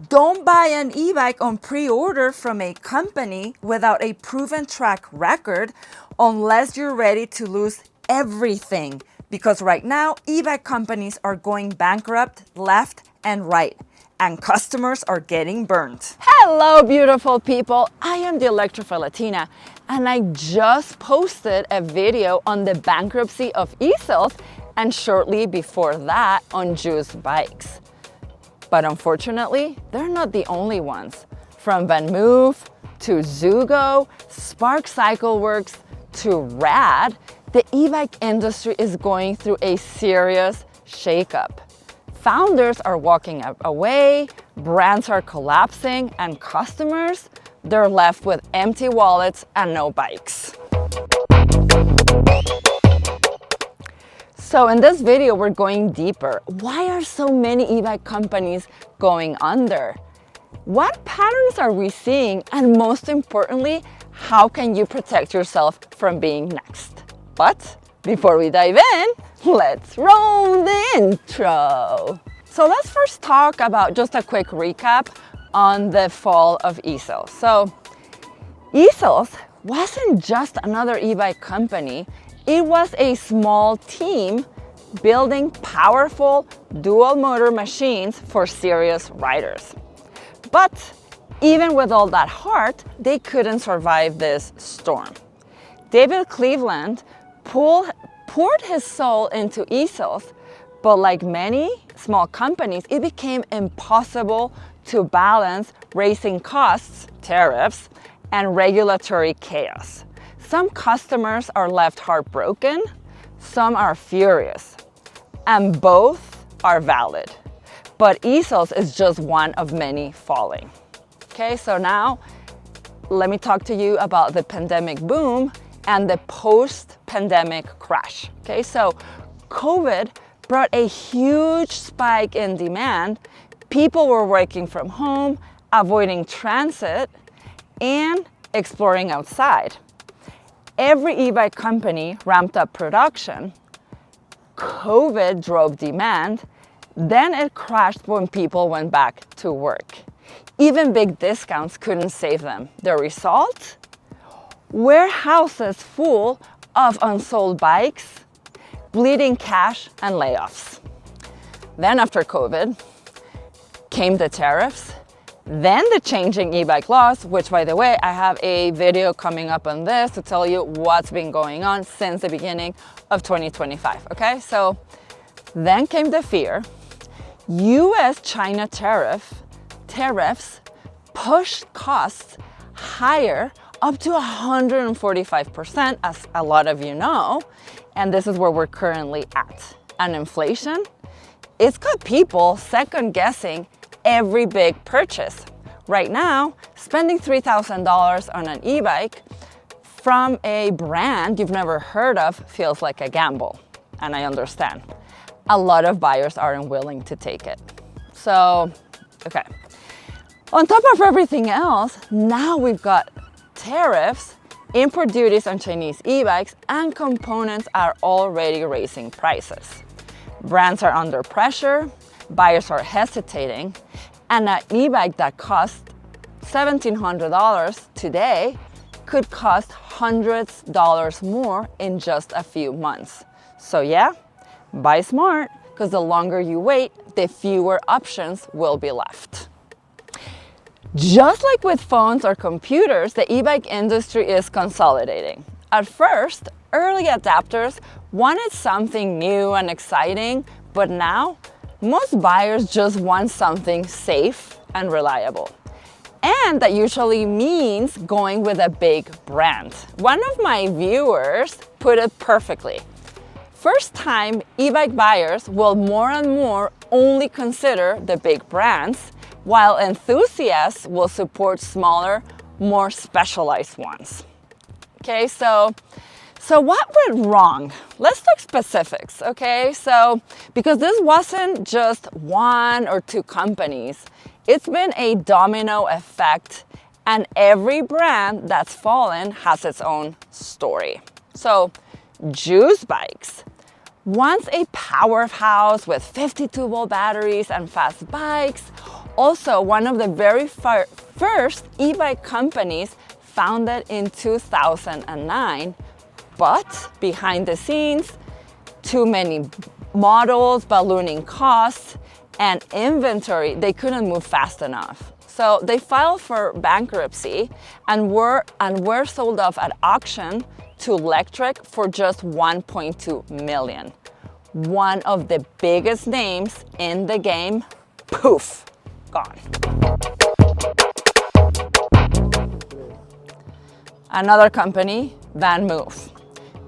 Don't buy an e-bike on pre-order from a company without a proven track record unless you're ready to lose everything. Because right now, e-bike companies are going bankrupt left and right, and customers are getting burned. Hello, beautiful people. I am the Electrified Latina, and I just posted a video on the bankruptcy of e-sales, and shortly before that on Juice Bikes. But unfortunately, they're not the only ones. From VanMoof to Zugo, Spark Cycleworks to Rad, the e-bike industry is going through a serious shakeup. Founders are walking away, brands are collapsing, and customers, they're left with empty wallets and no bikes. So in this video, we're going deeper. Why are so many e-bike companies going under? What patterns are we seeing? And most importantly, how can you protect yourself from being next? But before we dive in, let's roll the intro. So let's first talk about just a quick recap on the fall of e-sales. So e-sales wasn't just another e-bike company. It was a small team building powerful dual motor machines for serious riders. But even with all that heart, they couldn't survive this storm. David Cleveland poured his soul into e-sales, but like many small companies, it became impossible to balance raising costs, tariffs, and regulatory chaos. Some customers are left heartbroken, some are furious, and both are valid. But e-sales is just one of many falling. Okay, so now let me talk to you about the pandemic boom and the post-pandemic crash. Okay, so COVID brought a huge spike in demand. People were working from home, avoiding transit, and exploring outside. Every e-bike company ramped up production. COVID drove demand. Then it crashed when people went back to work. Even big discounts couldn't save them. The result? Warehouses full of unsold bikes, bleeding cash, and layoffs. Then after COVID came the tariffs, then the changing e-bike laws, which by the way, I have a video coming up on this to tell you what's been going on since the beginning of 2025, okay? So then came the fear. US-China tariffs pushed costs higher up to 145%, as a lot of you know, and this is where we're currently at. And inflation, it's got people second-guessing every big purchase. Right now, spending $3,000 on an e-bike from a brand you've never heard of feels like a gamble, and I understand. A lot of buyers aren't willing to take it. So, okay. On top of everything else, now we've got tariffs, import duties on Chinese e-bikes, and components are already raising prices. Brands are under pressure, buyers are hesitating, and an e-bike that costs $1,700 today could cost hundreds of dollars more in just a few months. So yeah, buy smart, because the longer you wait, the fewer options will be left. Just like with phones or computers, the e-bike industry is consolidating. At first, early adopters wanted something new and exciting, but now most buyers just want something safe and reliable. And that usually means going with a big brand. One of my viewers put it perfectly. First-time e-bike buyers will more and more only consider the big brands, while enthusiasts will support smaller, more specialized ones. Okay, so what went wrong? Let's talk specifics, okay? So, because this wasn't just one or two companies, it's been a domino effect, and every brand that's fallen has its own story. So, Juice Bikes, once a powerhouse with 52-volt batteries and fast bikes, Also, one of the very first e-bike companies founded in 2009, but behind the scenes, too many models, ballooning costs, and inventory, they couldn't move fast enough. So they filed for bankruptcy and were sold off at auction to Electric for just $1.2 million. One of the biggest names in the game, poof, gone. Another company, Van Move.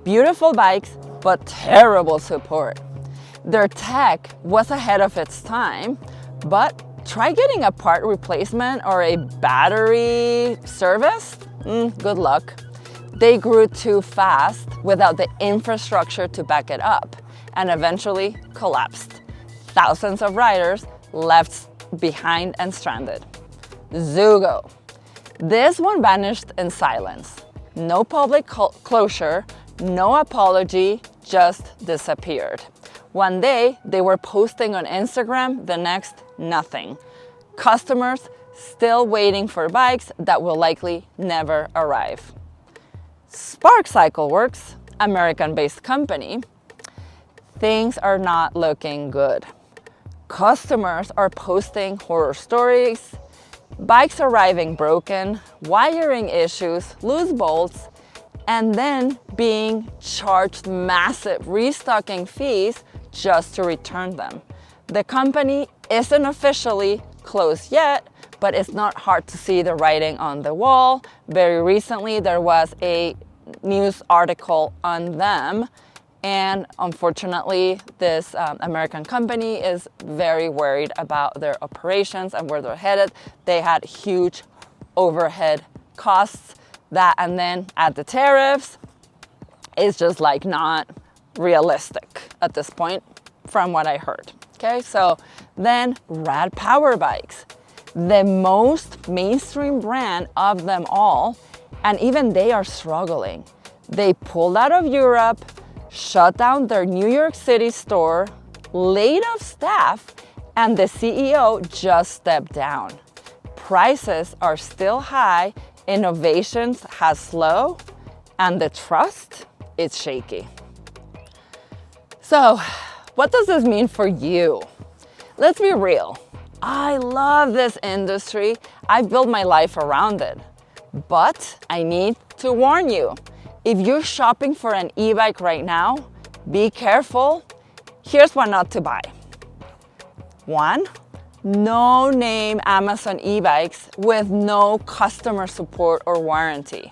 Beautiful bikes, but terrible support. Their tech was ahead of its time, but try getting a part replacement or a battery service? Good luck. They grew too fast without the infrastructure to back it up and eventually collapsed. Thousands of riders left behind and stranded. Zugo. This one vanished in silence. No public closure, no apology, just disappeared. One day, they were posting on Instagram, the next, nothing. Customers still waiting for bikes that will likely never arrive. Spark Cycleworks, American-based company, things are not looking good. Customers are posting horror stories, bikes arriving broken, wiring issues, loose bolts, and then being charged massive restocking fees just to return them. The company isn't officially closed yet, but it's not hard to see the writing on the wall. Very recently, there was a news article on them, and unfortunately, this American company is very worried about their operations and where they're headed. They had huge overhead costs that, and then add the tariffs, is just like not realistic at this point from what I heard. Okay, so then Rad Power Bikes, the most mainstream brand of them all, and even they are struggling. They pulled out of Europe, shut down their New York City store, laid off staff, and the CEO just stepped down. Prices are still high, innovations has slow, and the trust is shaky. So, what does this mean for you? Let's be real. I love this industry. I built my life around it. But I need to warn you, if you're shopping for an e-bike right now, be careful. Here's what not to buy. 1, no-name Amazon e-bikes with no customer support or warranty.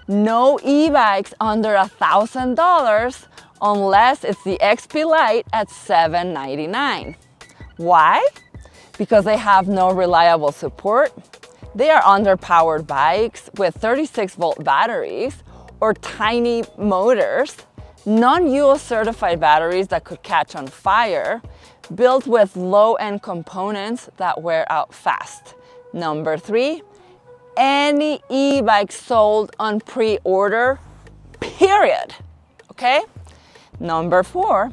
No e-bikes under $1,000 unless it's the XP Lite at $799. Why? Because they have no reliable support. They are underpowered bikes with 36-volt batteries or tiny motors, non-UL certified batteries that could catch on fire, built with low-end components that wear out fast. Number 3, any e-bike sold on pre-order, period. Okay? Number 4,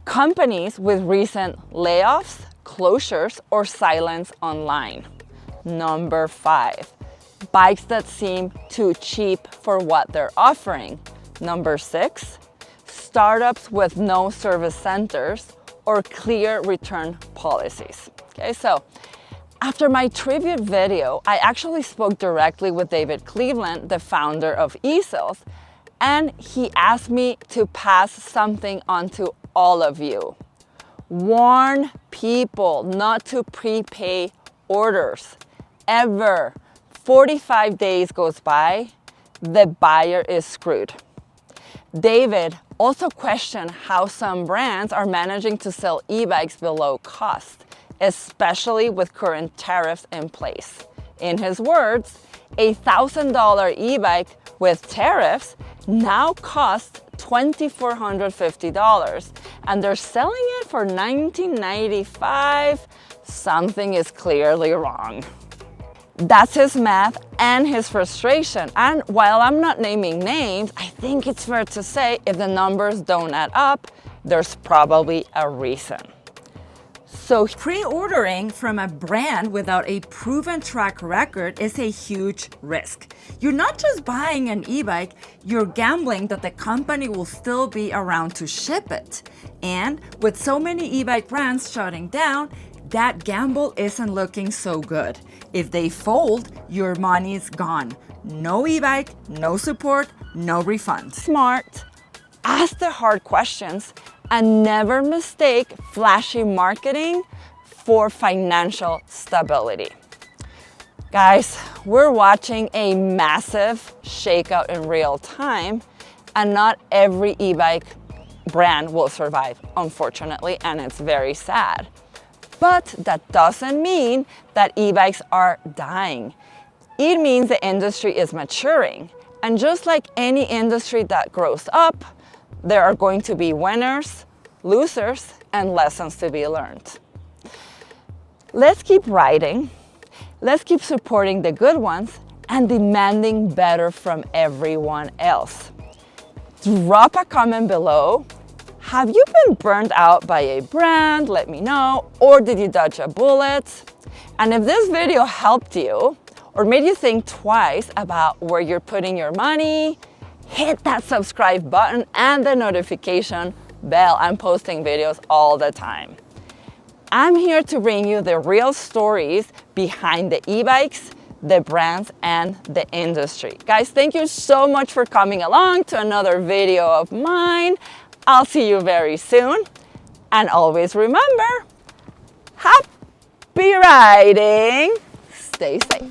companies with recent layoffs, closures, or silence online. Number 5, bikes that seem too cheap for what they're offering. Number 6, startups with no service centers or clear return policies. Okay, so after my tribute video, I actually spoke directly with David Cleveland, the founder of eSales, and he asked me to pass something on to all of you. Warn people not to prepay orders. Ever. 45 days goes by, the buyer is screwed. David also questioned how some brands are managing to sell e-bikes below cost, especially with current tariffs in place. In his words, a $1,000 e-bike with tariffs now costs $2,450, and they're selling it for $1,995. Something is clearly wrong. That's his math and his frustration. And while I'm not naming names, I think it's fair to say if the numbers don't add up, there's probably a reason. So pre-ordering from a brand without a proven track record is a huge risk. You're not just buying an e-bike, you're gambling that the company will still be around to ship it. And with so many e-bike brands shutting down, that gamble isn't looking so good. If they fold, your money's gone. No e-bike, no support, no refund. smart, ask the hard questions, and never mistake flashy marketing for financial stability. Guys, we're watching a massive shakeout in real time, and not every e-bike brand will survive, unfortunately, and it's very sad. But that doesn't mean that e-bikes are dying. It means the industry is maturing. And just like any industry that grows up, there are going to be winners, losers, and lessons to be learned. Let's keep riding. Let's keep supporting the good ones and demanding better from everyone else. Drop a comment below. Have you been burned out by a brand? Let me know. Or did you dodge a bullet? And if this video helped you or made you think twice about where you're putting your money, hit that subscribe button and the notification bell. I'm posting videos all the time. I'm here to bring you the real stories behind the e-bikes, the brands, and the industry. Guys, thank you so much for coming along to another video of mine. I'll see you very soon. And always remember, happy riding. Stay safe.